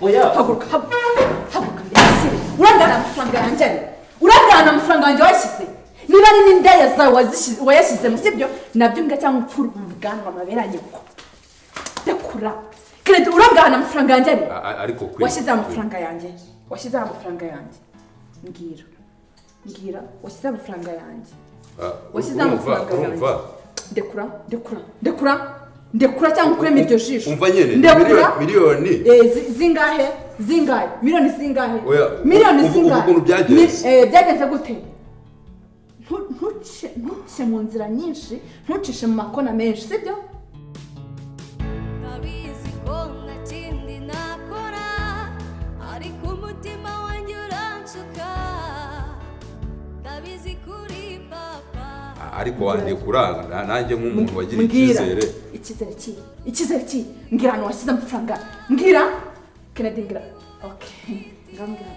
oya haguruka mbese urangana amafaranga yanjye urangana amafaranga yanjye washyize niba ari n'indaya zawe wayashyize mu sibyo nabyo mbwa cyangwa upfura ubwanwa maberanye uko ndakura kandi urangana amafaranga yanjye ariko washyize amafaranga yanjye mbwira washyize amafaranga yanjye washyize amafaranga yanjye ndekura cyangwa ukuremo iryo jisho umva nyene miliyoni zingahe miliyoni zingahe ukuntu byagenze byagenze gute ntuce mu nzira nyinshi ntucishe mu makona menshi sibyo ndabizi ko nta kindi nakora ariko umutima wanjye uranshuka ndabizi kuri papa ariko wanjye kuranga nanjye nk'umuntu wagira icyizere icyizere ki mbwira hano washyize amafaranga mbwira Kennedy mbwira okay ngambwira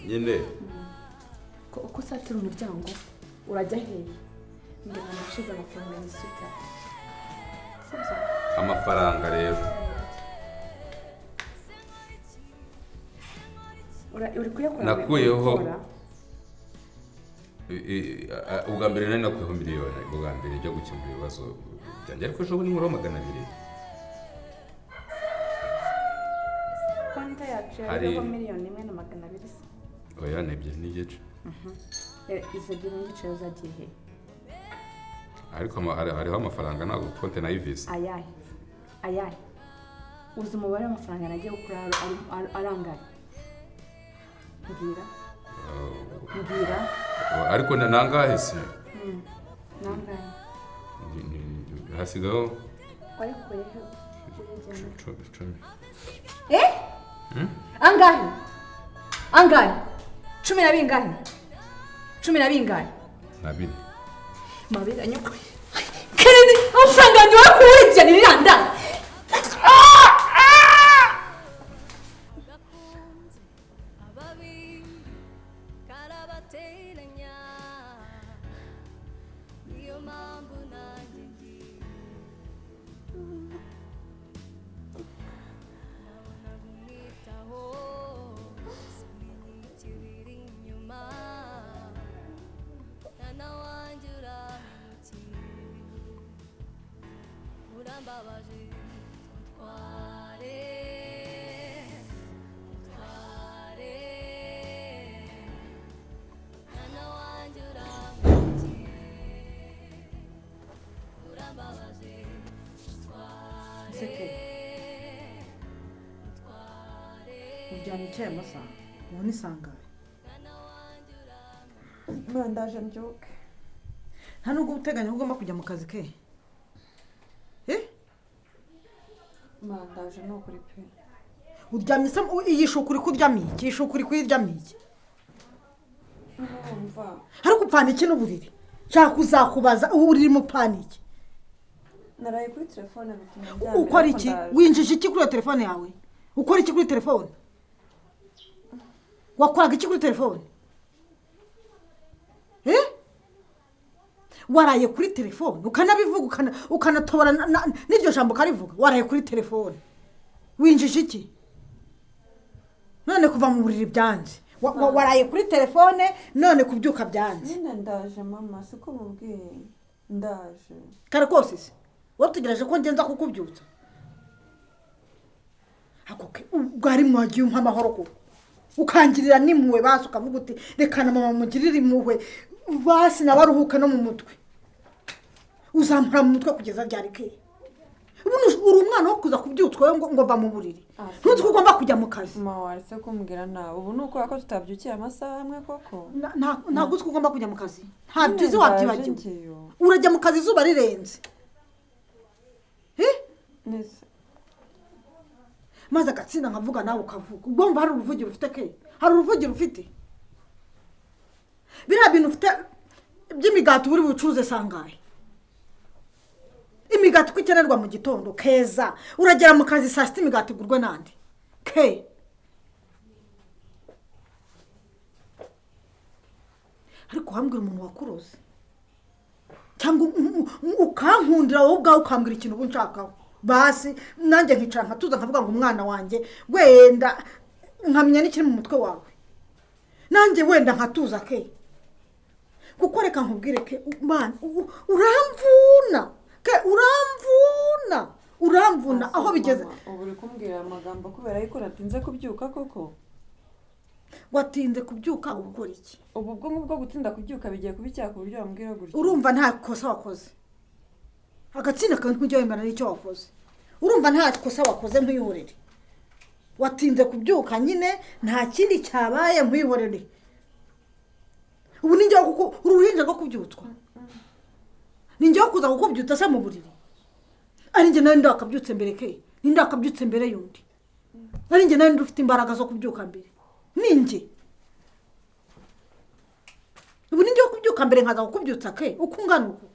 nyine uko satira umuryango urajya hehe mbwira hano washyize amafaranga y'isuka amafaranga rero uri kuyakora nakuyeho ubwa mbere nari nakuyeho miliyoni ubwa mbere ijya gukemura ibibazo byanjye ariko ejo bundi nkuraho 200 konti yacu yariho miliyoni 1,200 oya n'ebyiri n'igice izo ebyiri n'igice zagiye he ariko hariho amafaranga ntabwo konti nayivise ayahe uzi umubare w'amafaranga nagiye gukura arangaye mbwira ariko nangahe se nangahe hasigaho wayakuyeho angahe 10 na bingahe 10 na bingahe nabine mabira nyoko Kennedy amafaranga yanjye wakuye niranda ujyana icyayi amasaha ubu ni sangahe ndaje mbyuke nta nubwo uteganya ko ugomba kujya mu kazi ke ndaje no kuri pe uryamye se iyi shukuri kuryamiye iki shukuri kuryamiye iki ariko upaniki n'uburiri nshaka kuzakubaza uburiri mu paniki naraye kuri telefone bituma ukora iki winjije iki kuri telefone yawe ukora iki kuri telefone wakoraga iki kuri telefone waraye kuri telefone ukanabivuga ukanatobora n'iryo jambo karivuga waraye kuri telefone winjije iki none kuva mu buriri byanze waraye kuri telefone none kubyuka byanze nyine ndaje mama siko mubwiye ndaje kare kose se watugereje ko ngenza kukubyutsa akoke ubwari mwagiye umpa amahoro ko ukangirira nimpuwe basi ukavuga uti rekana mama mugirire impuwe basi nabaruhuka no mu mutwe uzampura mu mutwe kugeza ryarike uri umwana wo kuza kubyutswa ngo mba mu buriri ntutwe ugomba kujya mu kazi mama waretse kumbwira nawe ubu nuko ko tutabyukiye amasaha amwe koko ntabwo utwe ugomba kujya mu kazi nta byiza wabyibagiwe urajya mu kazi izuba rirenze maze agatsinda nkavuga nawe ukavuga ugomba hari uruvugiro ufite ke hari uruvugiro ufite biriya bintu ufite by'imigati buri bucuruze sangahe imigati ko ikenerwa mu gitondo keza uragera mu kazi saa 6 imigati igurwe nande ke ariko hambwira umuntu wakuroze cyangwa ukankundira wowe ubwawe ukambwira ikintu ubu nshakaho basi nanjye nkicara nkatuza nkavuga ngo umwana wanjye wenda nkamenya n'ikiri mu mutwe wawe nanjye wenda nkatuza ke kuko reka nkubwire ke man uramvuna aho bigeze ubu uri kumbwira amagambo kubera yuko natinze kubyuka koko watinze kubyuka ukora iki ubu bwo ngubwo gutinda kubyuka bigiye kuba icyaha ku buryo wambwira gutya urumva nta kosa wakoze agatsinda kawe ntujya wemera n'icyo wakoze urumva nta kosa wakoze nk'uyihorere watinze kubyuka nyine nta kindi cyabaye nk'uyihorere ubu ni njyewe kuko uruhinja rwo kubyutswa ni njyewe kuza kukubyutsa se mu buriri ari njye nawe ndakabyutse mbere ke ni ndakabyutse mbere y'undi ari njye nawe ufite imbaraga zo kubyuka mbere ni njye ubu ni njyewe kubyuka mbere nkaza kukubyutsa ke uko ungana uku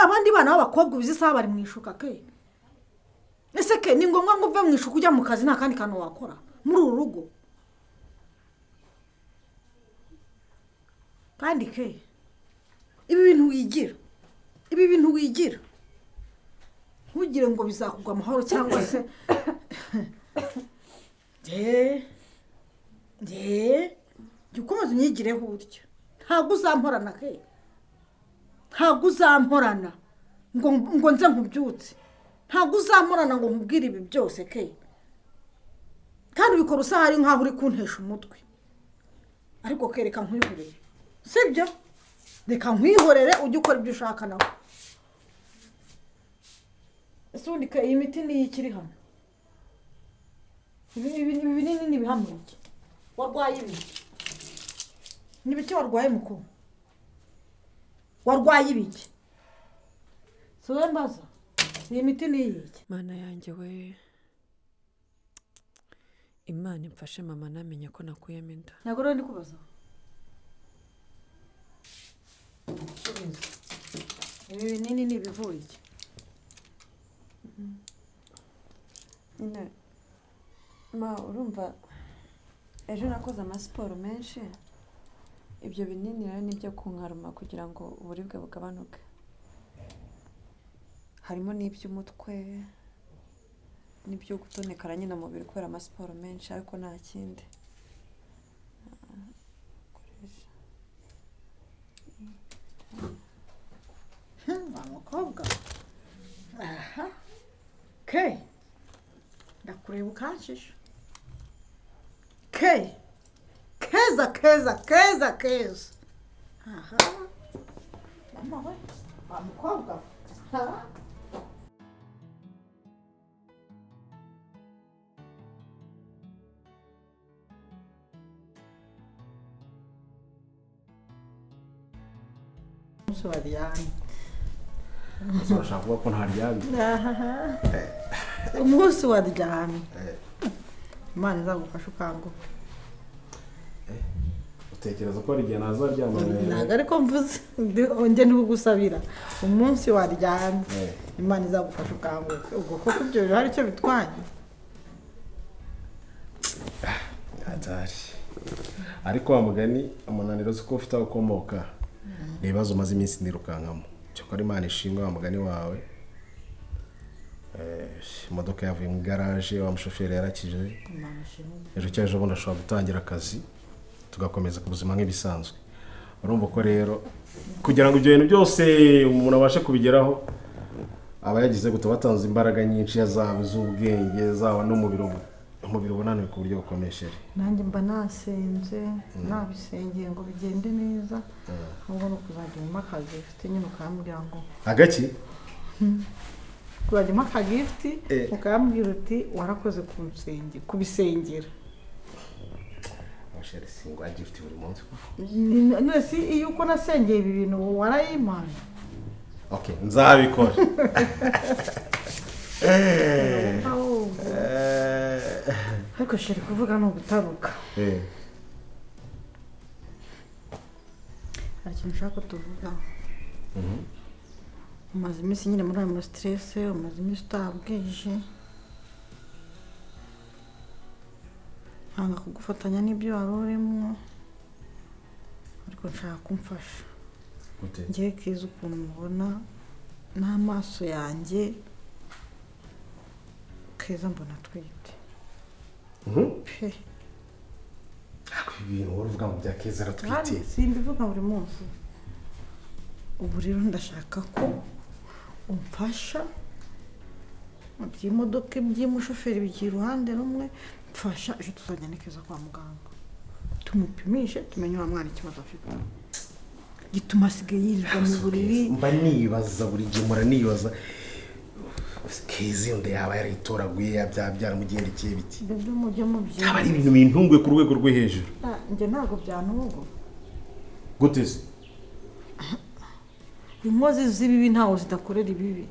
abandi bana b'abakobwa ubizi isaha bari mu ishuka ke ese ke ni ngombwa ngo uve mu ishuka ujya mu kazi nta kandi kantu wakora muri uru rugo kandi ke ibi bintu wigira ntugire ngo bizakugwa amahoro cyangwa se jya ukomeza unyigireho utyo ntabwo uzamporana ke ntabwo uzamporana ngo nze nkubyutse ntabwo uzamporana ngo nkubwire ibi byose ke kandi ubikora usahari nk'aho uri kuntesha umutwe ariko kereka nkwihorere sibyo reka nkwihorere ujye ukora ibyo ushaka nawe ese ubundi iyi miti niyo ikiri hano ibi binini ni ibihamya iki warwaye ibiki ni ibiki warwaye mukuru warwaye ibiki si wowe mbaza iyi miti ni iyiki mana yanjye we imana imfashe mama namenye ko nakuyemo inda ntabwo rero ndi kubaza ibi binini ni ibivuye iki nyine ma urumva ejo nakoze amasiporo menshi ibyo binini rero nibyo kunkaruma kugira ngo uburibwe bugabanuke harimo n'iby'umutwe n'ibyo gutonekara nyine umubiri kubera amasiporo menshi ariko nta kindi umukobwa aha ke ndakureba ukanshisha ke keza aha mama we wa mukobwa ha Suadiani. Urashaka kuvuga ko ntaryamye umunsi waryamye imana izagufasha ukanguka utekereza ko ari igihe nazaryama ntabwo ariko mvuze njye ntugusabira umunsi waryamye imana izagufasha ukanguka ubwo koko ibyo hari icyo bitwaye ariko wa mugani umunaniro uzi ko ufite aho ukomoka ni ibibazo umaze iminsi nirukankamo cyakora imana ishimwe wa mugani wawe imodoka yavuye mu garaje wa mushoferi yarakije ejo cyangwa ejo bundi ashobora gutangira akazi tugakomeza ku buzima nk'ibisanzwe urumva ko rero kugira ngo ibyo bintu byose umuntu abashe kubigeraho aba yagize gute batanze imbaraga nyinshi zaba z'ubwenge zaba n'umubiri ubunaniwe ku buryo bukomesheje nanjye mba nasenze nabisengeye ngo bigende neza ahubwo no kuzajyamo akazi ufite nyine ukambwira ngo agaki kuzajyamo akagifiti ukambwira uti warakoze kubisengera washere singwa gifiti buri munsi none si iyo uko nasengeye ibi bintu warayimana okay nzabikora ariko sheri kuvuga ni ugutaruka hari ikintu ushaka ko tuvuga umaze iminsi nyine muri ayo masiterese umaze iminsi utabwije ntabwo kugufatanya n'ibyo wari urimo ariko nshaka kumfasha ngewe kiza ukuntu mubona n'amaso yanjye keza mbona twite pe ibintu wari uvuga ngo bya keza aratwite simbivuga buri munsi ubu rero ndashaka ko umfasha by'imodoka by'umushoferi bigiye iruhande rumwe mfasha ejo tuzajya nikeza kwa muganga tumupimishe tumenye wa mwana ikibazo afite gituma asigaye yirirwa mu buriri mba nibaza buri gihe mpora nibaza keza iyo nda yaba yarayitoraguye byaramugendekeye biti ibyo mujye mubyiga haba ari ibintu bintunguye ku rwego rwo hejuru njye ntabwo byantunga gute se inkozi z'ibibi ntawe zidakorera ibibi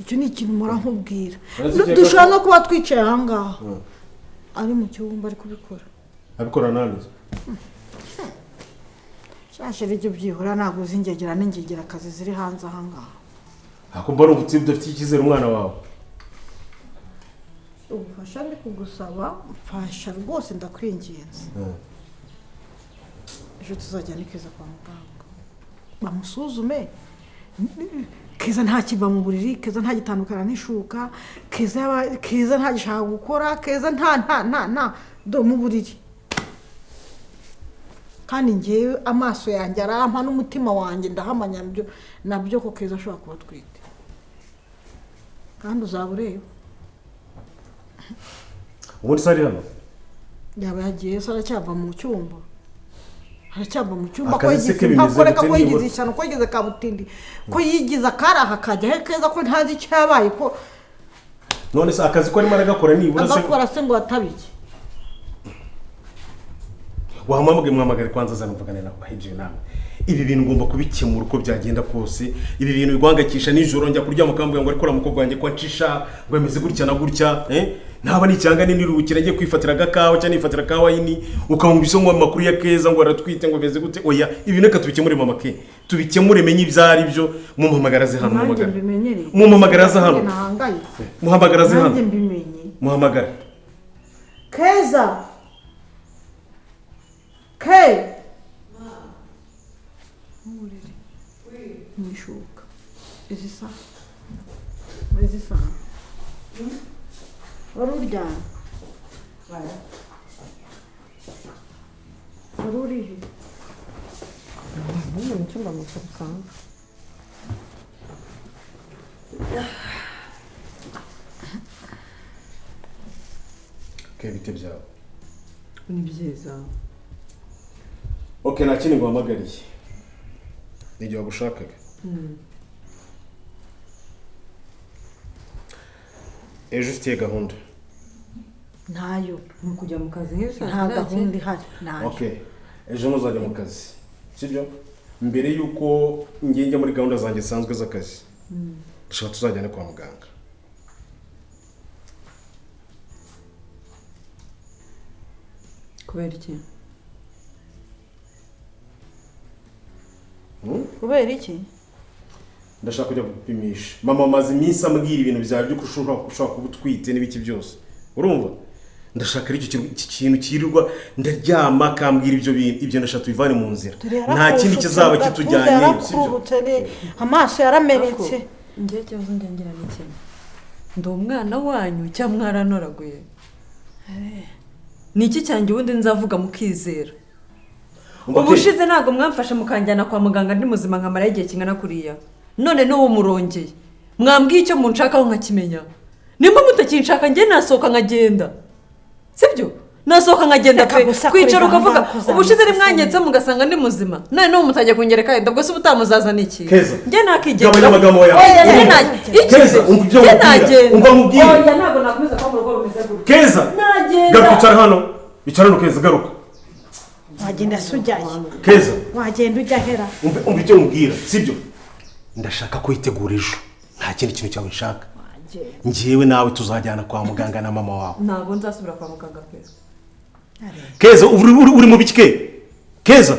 icyo ni ikintu mpora nkubwira dushobora no kuba twicaye ahangaha ari mu cyumba ari kubikora abikora nande shashere ibyo byihora ntabwo zingegera n'ingegera akazi ziri hanze ahangaha ako mbona ubutsi budafitiye icyizere umwana wawe ubufasha ndi kugusaba mfasha rwose ndakwinginze ejo tuzajya nikeza kwa muganga bamusuzume keza ntakiva mu buriri keza ntagitandukana n'ishuka keza ntagishaka gukora keza nta do mu buriri kandi ngewe amaso yanjye arampa n'umutima wanjye ndahamanya nabyo ko keza ashobora kuba atwite kandi uzaba ureba ubundi se ari hano yaba yagiye se aracyava mu cyumba aracyava mu cyumba ko Akazi se yigize ke bimeze ntakoreka gute ko yigize nibura? ishyano ko yigize kabutindi ko yigize akaraha kajya he keza ko ntazi icyo yabaye ko none se akazi ko arimo aragakora nibura se agakora se ngo atabike mwamagare kwanza azana mvugane nawe ahije nawe ibi bintu ngomba kubikemura uko byagenda kose ibi bintu bigwangakisha nijoro njya kuryama kambwe ngo ariko mukobwa wanjye ko ncisha ngo ameze gutya na gutya ntaba nicyanga n'indiruhukira ngiye kwifatira gakawa cyane nifatira kawa yini ukamwumva isomo makuru ya keza ngo aratwite ngo beze gute oya ibi neka tubikemure mama ke tubikemure menye ibyari byo mumpamagara ze hano mumpamagara ze hano muhamagara ze hano muhamagara keza ke nishuka izi saha wari uryamye wari urihe mu cyumba mu cyumba ke bite byawe ni byiza okay nakindi nguhamagariye n'igihe wagushakaga ejo ufitiye gahunda ntayo ni ukujya mu kazi nk'ibisanzwe nta gahunda ihari ntayo okay ejo muzajya mu kazi sibyo mbere yuko njya muri gahunda zanjye zisanzwe z'akazi dushobora tuzajyane kwa muganga kubera iki kubera iki ndashaka kujya gupimisha mama amaze iminsi ambwira ibintu byawe by'uko ushobora kuba utwite n'ibiki byose urumva ndashaka icyo kintu kirirwa ndaryama akambwira ibyo ndashaka tubivane mu nzira nta kindi kizaba kitujyanye amaso yarameretse ngiye ikibazo ngira ni kimwe ndi umwana wanyu cyangwa mwaranoraguye ni iki cyanjye ubundi nzavuga mukizera ubushize ntabwo mwamfashe mukanjyana kwa muganga ndi muzima nkamara igihe kingana kuriya none n'uwo murongeye mwambwiye icyo munshakaho nkakimenya nimba mutakinshaka njye nasohoka nkagenda sibyo nasohoka nkagenda pe kwicara ukavuga ubushize ni mwanyetse mugasanga ndi muzima none n'uwo mutajya kungereka yenda ubwo se utamuzazana iki njye nakigenda oya njye nagenda oya ntabwo nakomeza kuba mu rugo rumeze gutya keza garuka icara hano icara hano keza garuka wagenda se ujyaye keza wagenda ujya hera umva icyo mubwira sibyo ndashaka ko witegura ejo nta kindi kintu cyawe nshaka njyewe nawe tuzajyana kwa muganga na mama wawe ntabwo nzasubira kwa muganga pe keza uri mu biki ke keza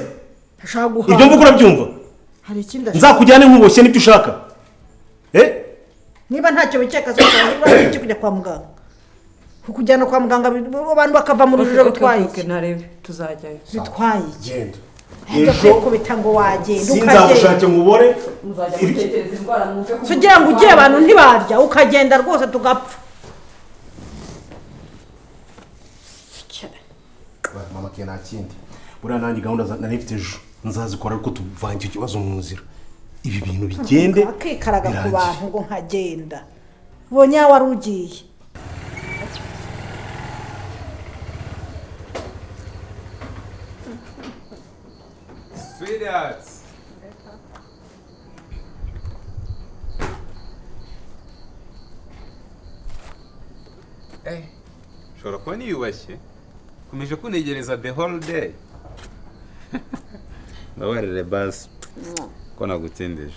ibyo mvuga urabyumva hari ikindi nzakujyane nk'uboshye n'ibyo ushaka niba ntacyo wikeka se uri kujya kwa muganga kukujyana kwa muganga abantu bakava mu rujijo bitwaye iki narebe tuzajyayo bitwaye genda ejo kubita ngo wagenda sinzagushake mubore muzajya gutekereza indwara mwumve ko kugira ngo ugiye abantu ntibarya ukagenda rwose tugapfa mama ke nta kindi buriya nanjye gahunda nari mfite ejo nzazikora ariko tuvange icyo kibazo mu nzira ibi bintu bigende akikaraga ku bantu ngo nkagenda bonya wari ugiye Sweetheart. Ushobora kuba niyubashye ukomeje kunegereza the whole day ndabarire basi ko nagutindeje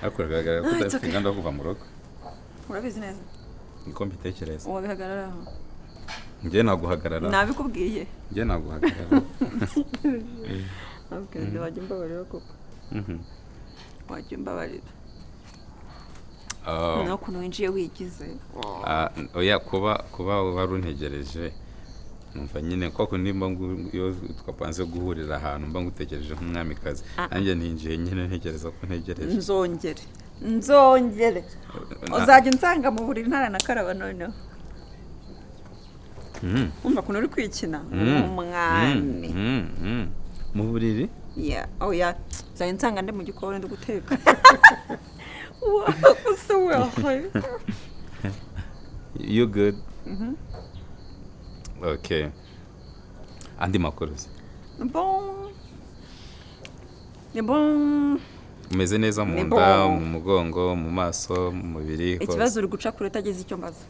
ariko bigaragara ko udafite inganda yo kuva mu rugo urabizi neza niko mbitekereza wabihagararaho njye naguhagarara nabikubwiye njye naguhagarara okay wajya umbabarira koko wajya umbabarira n'ukuntu winjiye wigize oya kuba wari untegereje numva nyine koko nimba iyo twapanze guhurira ahantu mba ngutekereje nk'umwamikazi nanjye ninjiye nyine ntegereza ko ntegereje nzongere uzajya unsanga mu buriri ntarakaraba noneho umva ukuntu uri kwikina umwami mu buriri oya uzajya unsanga ndi mu gikoni ndi guteka gusa wewe you good okay andi makuru bon umeze neza mu nda mu mugongo mu maso mu mubiri ikibazo uri guca kure utagize icyo mbaza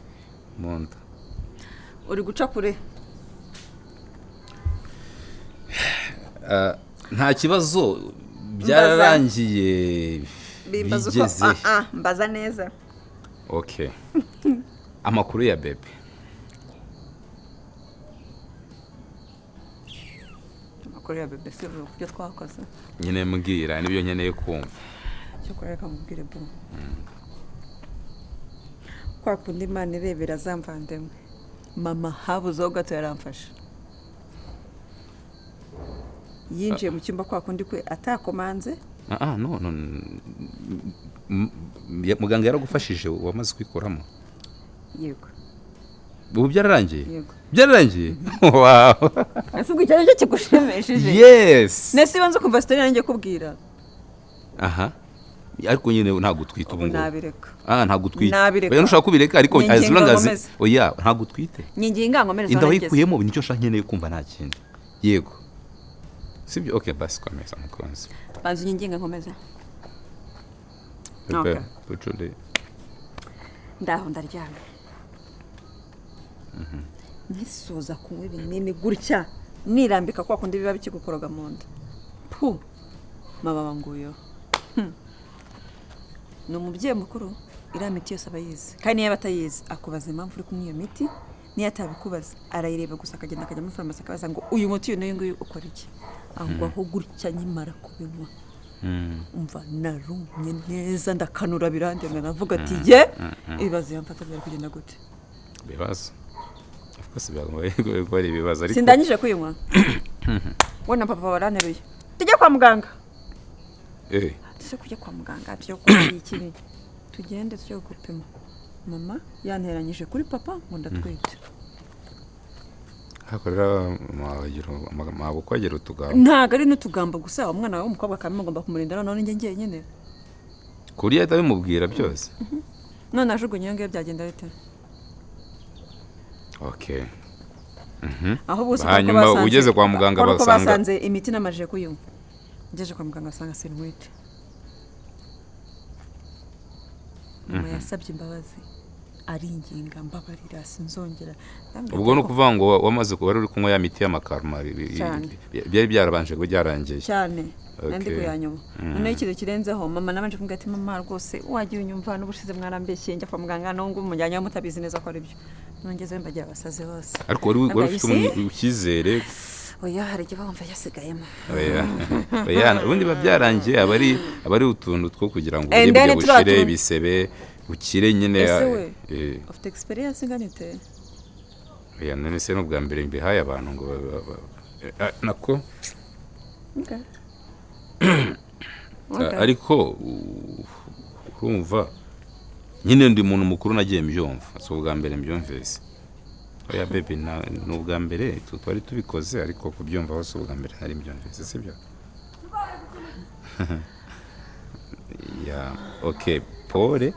mu nda uri guca kure nta kibazo byararangiye bigeze mbaza neza okay amakuru ya bebe amakuru ya bebe se ubu kubyo twakoze nyine mbwira nibyo nkeneye kumva cyo kureka mubwire bo kwa kundi Imana irebera zamvandemwe mama habuzeho gato yaramfashe yinjiye mu cyumba kwa kundi kwe atakomanze no muganga yaragufashije wamaze kwikuramo yego ubu byararangiye yego byararangiye wow ese ubwo cyane cyo kigushimishije yes nese banze kumva story nanjye kubwira ariko nyine ntago twita ubu ngo nabireka ntago twita nabireka oya nushaka kubireka ariko azirangaze oya ntago twite nyinginga nkomereza inda wikuyemo nicyo shaka nkeneye kumva nta kindi yego sibyo okay basi komeza mukonzi banze nyinginga nkomeza okay ucude ndaho ndaryamye nkisoza kunywa ibinini gutya nirambika kwa kundi biba bikigukoroga mu nda mama banguyeho ni umubyeyi mukuru iriya miti yose aba yize kandi niyo batayizi akubaza impamvu uri kunywa iyo miti niyo atabikubaza arayireba gusa akagenda akajya muri farumasi akabaza ngo uyu muti uyu n'uyu ukora iki ahubwo gutya nkimara kubinywa umva narumye neza ndakanura birandenga navuga ati ye ibibazo yamfata byari kugenda gute ibibazo afukose byagoye ko ari ibibazo ariko sindangije kuyinywa we na papa baranteruye tujye kwa muganga tujye kujya kwa muganga tujye gukora iki tugende tujye gupima mama yanteranyije kuri papa ngo ndatwite hakorera mabo kwagera utugambo ntago ari n'utugambo gusa umwana wawe w'umukobwa kamwe ngomba kumurinda none njye nyine kuriya atabimubwira byose none ajugunye iyo ngiyo byagenda bite okay aho bose hanyuma ugeze kwa muganga basanze imiti namajije kuyinywa ngeje kwa muganga asanga sinwite mama yasabye imbabazi aringinga mbabarira sinzongera ubwo no kuvuga ngo wamaze kuba uri kunywa ya miti y'amakarma byari byarabanje ngo byarangiye cyane nandi kuyanyuma none ikintu kirenzeho mama nabanje kumbwira ati mama rwose wagiye unyumva n'ubushize mwarambeshye njya kwa muganga no ngo umujyanye mutabizi neza ko ari byo nongeze mbagira abasaze bose ariko wari ufite ukizere oya hari igihe bumva yasigayemo oya ubundi babyarangiye abari utuntu two kugira ngo ubwe bushire bisebe ukire nyine ufite experience nganite oya none se n'ubwa mbere mbihaye abantu ngo nako ariko urumva nyine ndi umuntu mukuru nagiye mbyumva so ubwa mbere mbyumvise oya baby ni ubwa mbere twari tubikoze ariko kubyumva hose ubwa mbere nari mbyumvise sibyo ya okay pole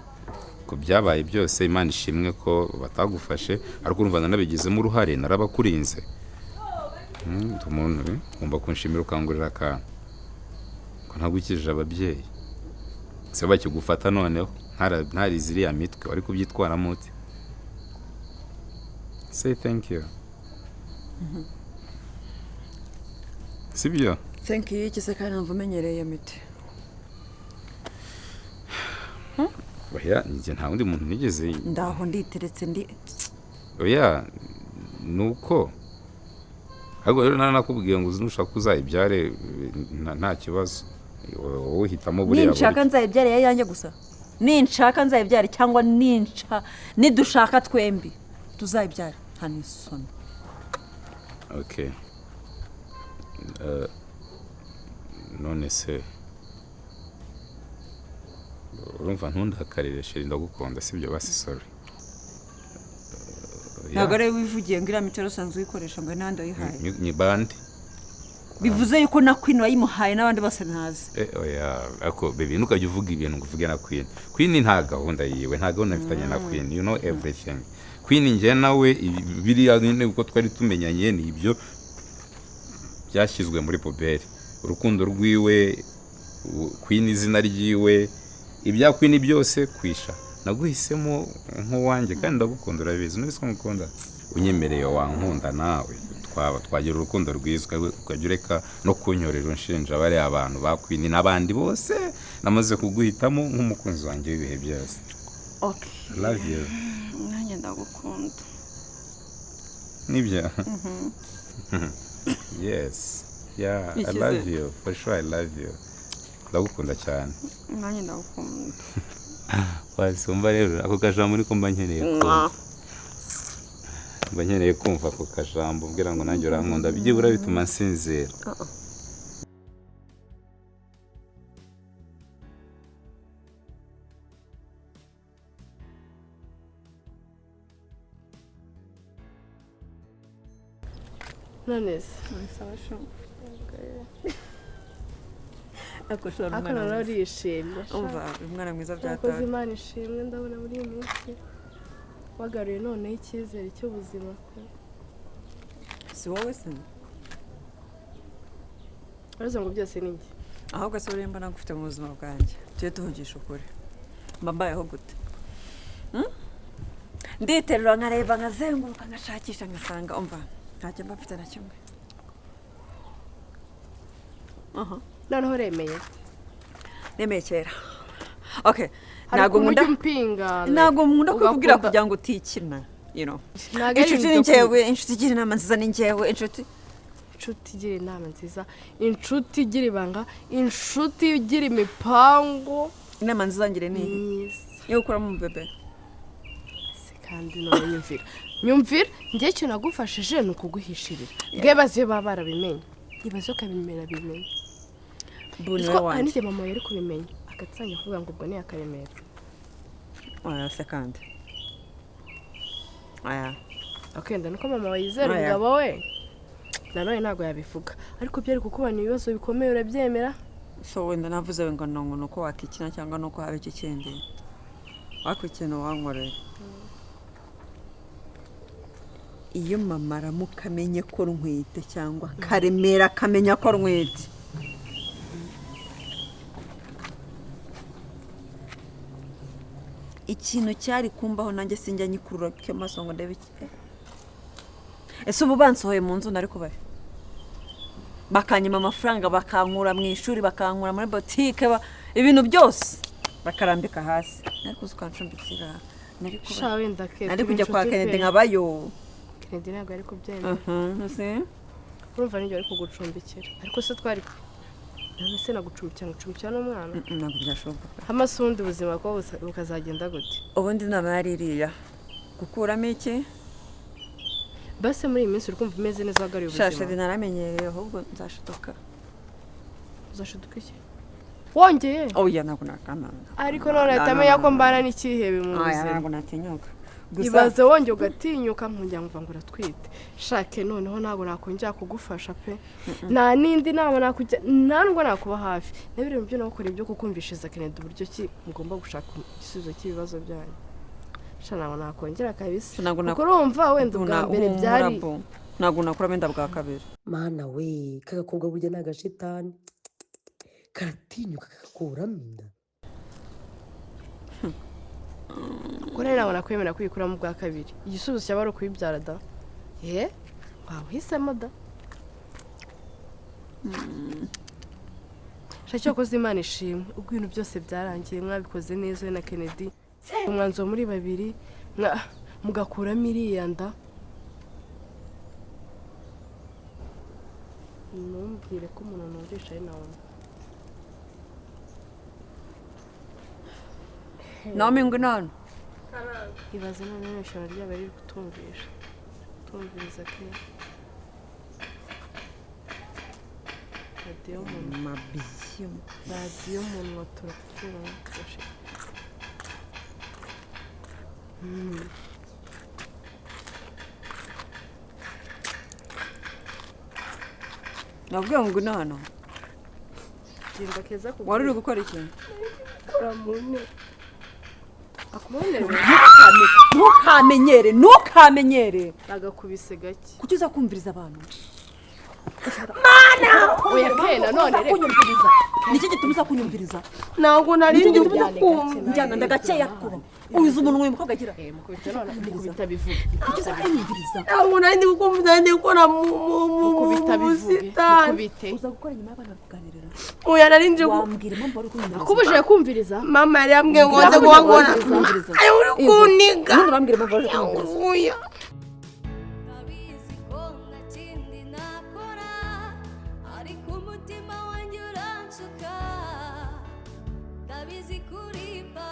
ku byabaye byose Imana ishimwe ko batagufashe ariko urumva nabigizemo uruhare narabakurinze umuntu ugomba kunshimira ukangurira akantu ko ntagukijije ababyeyi se bakigufata noneho ntari ziriya mitwe wari kubyitwaramo uti say thank you sibyo thank you iki se kandi numva umenyereye miti oya njye nta wundi muntu nigeze ndaho nditeretse ndi oya nuko ahubwo rero nakubwiye ngo unushaka uzayibyare nta kibazo wowe hitamo buriya ninshaka nzayibyare yanjye gusa ninshaka nzayibyare cyangwa nidushaka twembi tuzayibyare nta n'isoni okay none se urumva ntundakarire sheri ndagukunda sibyo basi sorry ntabwo ari wivugiye ngo iriya mitero usanzwe uyikoresha ngo n'abandi wayihaye ni bande bivuze yuko na Queen wayimuhaye n'abandi bose ntazi oya ako baby ntukajya uvuga ibintu ngo uvuge na Queen nta gahunda yiwe nta gahunda mfitanye na Queen you know everything Queen njye nawe biriya nyine uko twari tumenyanye ni ibyo byashyizwe muri poberi urukundo rwiwe Queen izina ryiwe ibya Queen byose kwisha naguhisemo nk'uwanjye kandi ndagukunda urabizi nubise ko ngukunda unyemereye wankunda nawe twagira urukundo rwizwe ukajya ureka no kunyorera unshinja bari abantu ba Queen n'abandi bose namaze kuguhitamo nk'umukunzi wanjye w'ibihe byose okay love you nanjye ndagukunda nibyo yes yeah I love you for sure I love you ndagukunda cyane nanjye ndagukunda wasumva rero ako kajambo niko mba nkeneye kumva ako kajambo ubwira ngo nanjye urankunda byibura bituma nsinzira nonese ako narishimye umva umwana mwiza byakoze byataye Imana ishimwe ndabona muri iyi minsi wagaruye noneho icyizere cy'ubuzima si wowe se uraza ngo byose ni njye ahubwo se uremba nagufite mu buzima bwanjye tujye tuvugisha ukuri mba mbayeho gute nditerura nkareba nkazenguruka nkashakisha ngasanga umva ntacyo mba mfite na kimwe noneho remeye kera okay ntabwo nkunda kukubwira kugira ngo utikina inshuti ni njyewe inshuti igira inama nziza ni njyewe inshuti igira inama nziza inshuti igira ibanga inshuti igira imipango inama nziza ngire ni iyo ukuramo umubebe kandi none nyumvira njye icyo nagufashije ni ukuguhishirira bwebaze baba barabimenye ibaze ukabimera bimenye hari n'igihe mama yari kubimenya agatsanya kuvuga ngo ubwo ni akaremera oya se kandi oya akenda nuko mama wayizera umugabo we nanone ntabwo yabivuga ariko byari kukubana ibibazo bikomeye urabyemera so wenda navuze ngo nuko wakikina cyangwa nuko haba iki kindi wakikina wankorera iyo mama aramuka amenye ko ntwite cyangwa karemera akamenya ko ntwite ikintu cyari kumbaho nanjye sinjya nyikurura cy'amaso ngo ndebe iki ese ubu bansohoye mu nzu nari kubaye bakanyima amafaranga bakankura mu ishuri bakankura muri botike ibintu byose bakarambika hasi ariko ukancumbikira nari kujya kwa Kennedy nkabayo Kennedy ntabwo ari kubyemera urumva n'ibyo ari kugucumbikira ariko se twari none se nagucumbikira n'umwana ntabwo byashoboka hamase ubundi buzima bwo bukazagenda gute ubundi nama yaririya gukuramo iki base muri iyi minsi uri kumva umeze neza wagaruye ubuzima shashe naramenyereye ahubwo nzashiduka uzashiduka iki wongeye oya ntabwo nakamanga ariko none atamenya ko mbana n'ikihebe mu buzima ntabwo natinyuka ibaze wongeye ugatinyuka nkongera ngo uratwite shake noneho ntabwo nakongera kugufasha pe nta n'indi nama nakujya nta nubwo nakuba hafi n'ibiri mu byo nakora ibyo kukumvishiriza Kennedy uburyo ki mugomba gushaka igisubizo cy'ibibazo byanyu ntabwo nakongera kabisa kuko urumva wenda ubwa mbere byari ntabwo nakura wenda bwa kabiri mana we kagakobwa burya ni agashitani karatinyuka kagakuramo inda ko rero ntabwo nakwemera kuyikuramo bwa kabiri igisubizo cyaba ari ukuyibyara da waba uhisemo da shake yakoze Imana ishimwe ubwo ibintu byose byarangiye mwabikoze neza we na Kennedy umwanzuro muri babiri mugakuramo iriya nda ntumbwire ko umuntu numvisha ari Naomi Naomi ngo none ibaze none ishobora ryaba riri kutumvisha tumviriza ke radiyo umuntu turapfura nabwiye ngo ino hano genda keza kuko wari uri gukora iki ntukamenyere agakubise gake kuki uza kumviriza abantu mana oya kena none kunyumviriza niki gituma uza kunyumviriza ntabwo nari ndi njyana ndagakeya kuba ubiza umuntu w'umukobwa agira mukubita bivuga kuki uza kunyumviriza ntabwo nari ndi gukumva ndi gukora mukubita bivuga mukubite uza gukora nyuma y'abana kuganirira oya nari ndi wambwira impamvu wari kunyumviriza kubujije kumviriza mama yari yambwiye ngo nze guhangora ayo uri kuniga ubundi urambwira impamvu wari kunyumviriza ndabizi ko nta kindi nakora ariko umutima wanjye uranshuka ndabizi kuri papa